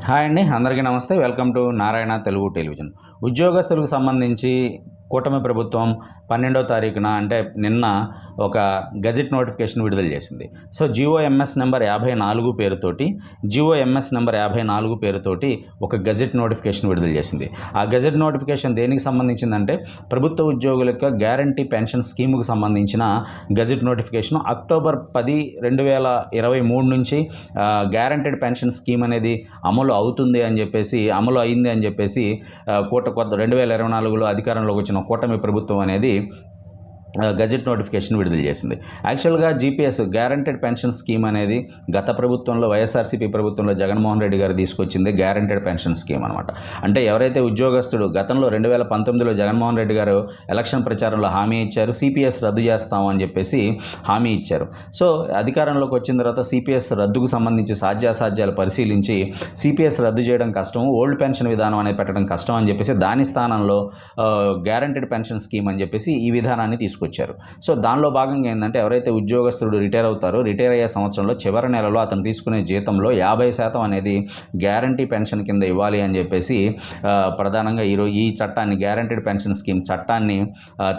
Hi అండి, అందరికీ నమస్తే. Welcome to Narayana Telugu television. ఉద్యోగస్తులకు సంబంధించి కూటమి ప్రభుత్వం 12వ తారీఖున అంటే నిన్న ఒక గెజిట్ నోటిఫికేషన్ విడుదల చేసింది. సో జీఓఎంఎస్ నెంబర్ 54 పేరుతోటి జీఓఎంఎస్ నెంబర్ 54 పేరుతోటి ఒక గెజిట్ నోటిఫికేషన్ విడుదల చేసింది. ఆ గెజిట్ నోటిఫికేషన్ దేనికి సంబంధించిందంటే ప్రభుత్వ ఉద్యోగుల యొక్క గ్యారంటీ పెన్షన్ స్కీముకు సంబంధించిన గెజిట్ నోటిఫికేషన్ అక్టోబర్ 10, 2023 నుంచి గ్యారంటీడ్ పెన్షన్ స్కీమ్ అనేది అమలు అవుతుంది అని చెప్పేసి అమలు అయింది అని చెప్పేసి కొత్త 2024లో అధికారంలోకి వచ్చిన కూటమి ప్రభుత్వం అనేది గెజిట్ నోటిఫికేషన్ విడుదల చేసింది. యాక్చువల్గా జీపీఎస్ గ్యారంటీడ్ పెన్షన్ స్కీమ్ అనేది గత ప్రభుత్వంలో వైఎస్ఆర్సీపీ ప్రభుత్వంలో జగన్మోహన్ రెడ్డి గారు తీసుకొచ్చింది గ్యారంటీడ్ పెన్షన్ స్కీమ్ అనమాట. అంటే ఎవరైతే ఉద్యోగస్తుడు గతంలో 2019లో జగన్మోహన్ రెడ్డి గారు ఎలక్షన్ ప్రచారంలో హామీ ఇచ్చారు, సిపిఎస్ రద్దు చేస్తాము అని చెప్పేసి హామీ ఇచ్చారు. సో అధికారంలోకి వచ్చిన తర్వాత సిపిఎస్ రద్దుకు సంబంధించి సాధ్యాసాధ్యాలు పరిశీలించి సిపిఎస్ రద్దు చేయడం కష్టం, ఓల్డ్ పెన్షన్ విధానం అనేది పెట్టడం కష్టం అని చెప్పేసి దాని స్థానంలో గ్యారంటీడ్ పెన్షన్ స్కీమ్ అని చెప్పేసి ఈ విధానాన్ని తీసుకొచ్చారు. సో దానిలో భాగంగా ఏంటంటే ఎవరైతే ఉద్యోగస్తుడు రిటైర్ అవుతారో రిటైర్ అయ్యే సంవత్సరంలో చివరి నెలలో అతను తీసుకునే జీతంలో 50% అనేది గ్యారంటీ పెన్షన్ కింద ఇవ్వాలి అని చెప్పేసి ప్రధానంగా ఈ చట్టాన్ని గ్యారంటీడ్ పెన్షన్ స్కీమ్ చట్టాన్ని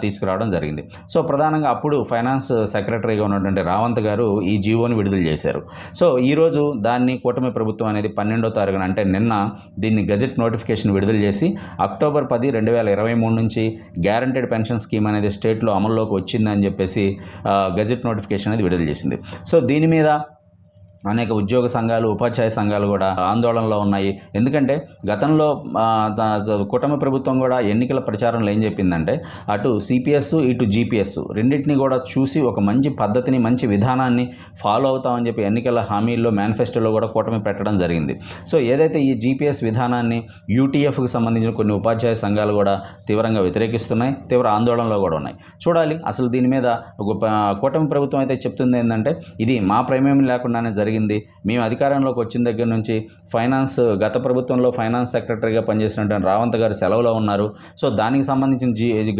తీసుకురావడం జరిగింది. సో ప్రధానంగా అప్పుడు ఫైనాన్స్ సెక్రటరీగా ఉన్నటువంటి రావంత్ గారు ఈ జీవోని విడుదల చేశారు. సో ఈరోజు దాన్ని కూటమి ప్రభుత్వం అనేది 12వ తారీఖున అంటే నిన్న దీన్ని గెజిట్ నోటిఫికేషన్ విడుదల చేసి అక్టోబర్ 10, 2023 నుంచి గ్యారంటీడ్ పెన్షన్ స్కీమ్ అనేది స్టేట్లో అమల్లోకి వచ్చిందని చెప్పేసి గెజిట్ నోటిఫికేషన్ అనేది విడుదల చేసింది. సో దీని మీద అనేక ఉద్యోగ సంఘాలు, ఉపాధ్యాయ సంఘాలు కూడా ఆందోళనలో ఉన్నాయి. ఎందుకంటే గతంలో కూటమి ప్రభుత్వం కూడా ఎన్నికల ప్రచారంలో ఏం చెప్పిందంటే అటు సిపిఎస్ ఇటు జీపీఎస్ రెండింటిని కూడా చూసి ఒక మంచి పద్ధతిని మంచి విధానాన్ని ఫాలో అవుతామని చెప్పి ఎన్నికల హామీల్లో మేనిఫెస్టోలో కూడా కూటమి పెట్టడం జరిగింది. సో ఏదైతే ఈ జీపీఎస్ విధానాన్ని యూటీఎఫ్కి సంబంధించిన కొన్ని ఉపాధ్యాయ సంఘాలు కూడా తీవ్రంగా వ్యతిరేకిస్తున్నాయి, తీవ్ర ఆందోళనలో కూడా ఉన్నాయి. చూడాలి అసలు దీని మీద కూటమి ప్రభుత్వం అయితే చెప్తుంది ఏంటంటే ఇది మా ప్రమేయం లేకుండానే జరిగింది, మేము అధికారంలోకి వచ్చిన దగ్గర నుంచి గత ప్రభుత్వంలో ఫైనాన్స్ సెక్రటరీగా పనిచేసినటువంటి రావంత్ గారు సెలవులో ఉన్నారు. సో దానికి సంబంధించిన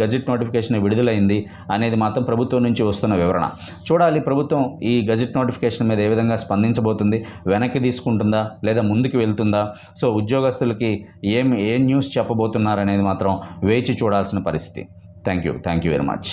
గెజిట్ నోటిఫికేషన్ విడుదలైంది అనేది మాత్రం ప్రభుత్వం నుంచి వస్తున్న వివరణ. చూడాలి ప్రభుత్వం ఈ గెజిట్ నోటిఫికేషన్ మీద ఏ విధంగా స్పందించబోతుంది, వెనక్కి తీసుకుంటుందా లేదా ముందుకు వెళ్తుందా, సో ఉద్యోగస్తులకి ఏ న్యూస్ చెప్పబోతున్నారు అనేది మాత్రం వేచి చూడాల్సిన పరిస్థితి. Thank you very much.